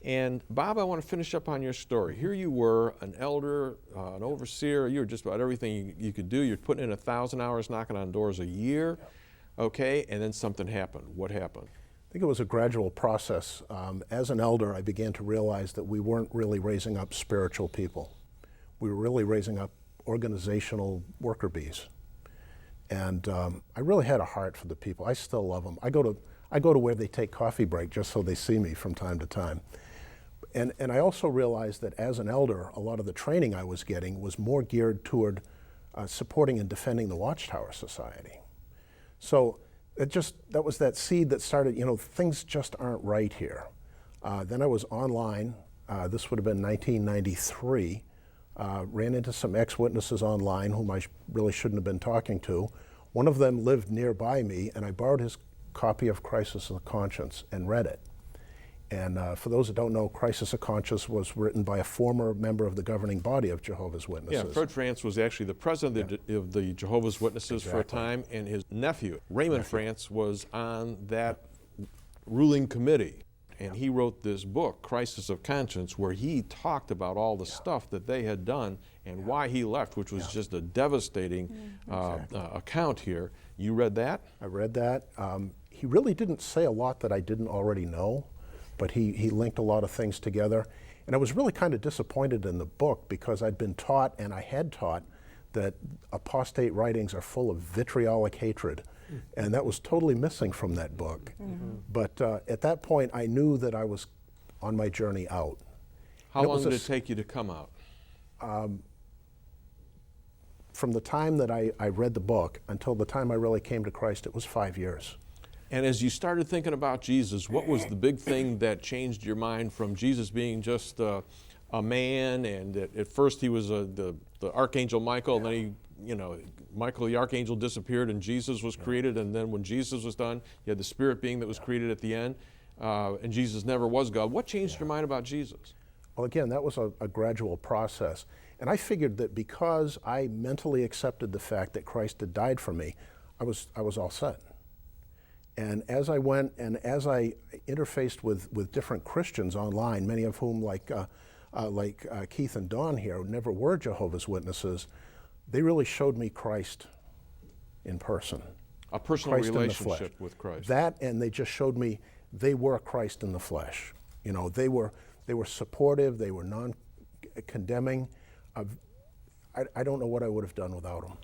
And Bob, I want to finish up on your story. Here you were, an elder, an overseer. You were just about everything you could do. You're putting in 1,000 hours, knocking on doors a year. Okay, and then something happened. What happened? I think it was a gradual process. As an elder, I began to realize that we weren't really raising up spiritual people. We were really raising up organizational worker bees. And I really had a heart for the people. I still love them. I go to where they take coffee break just so they see me from time to time. And I also realized that as an elder, a lot of the training I was getting was more geared toward supporting and defending the Watchtower Society. So that was that seed that started, things just aren't right here. Then I was online. This would have been 1993. Ran into some ex-witnesses online whom I really shouldn't have been talking to. One of them lived nearby me, and I borrowed his copy of Crisis of Conscience and read it. And for those that don't know, Crisis of Conscience was written by a former member of the governing body of Jehovah's Witnesses. Yeah, Fred France was actually the president of the Jehovah's Witnesses for a time, and his nephew, Raymond France, was on that ruling committee. And he wrote this book, Crisis of Conscience, where he talked about all the stuff that they had done and why he left, which was just a devastating account here. You read that? I read that. He really didn't say a lot that I didn't already know, but he linked a lot of things together. And I was really kind of disappointed in the book because I'd been taught, and I had taught, that apostate writings are full of vitriolic hatred. And that was totally missing from that book. But at that point, I knew that I was on my journey out. How long did it take you to come out? From the time that I read the book until the time I really came to Christ, it was 5 years. And as you started thinking about Jesus, what was the big thing that changed your mind from Jesus being just a man, and at first he was the Archangel Michael, and then he, Michael the Archangel disappeared and Jesus was created, and then when Jesus was done, you had the spirit being that was created at the end, and Jesus never was God. What changed your mind about Jesus? Well, again, that was a gradual process. And I figured that because I mentally accepted the fact that Christ had died for me, I was all set. And as I went and as I interfaced with different Christians online, many of whom, like Keith and Dawn here, never were Jehovah's Witnesses, they really showed me Christ in person. A personal relationship with Christ. That, and they just showed me they were Christ in the flesh. They were supportive, they were non-condemning. I don't know what I would have done without them.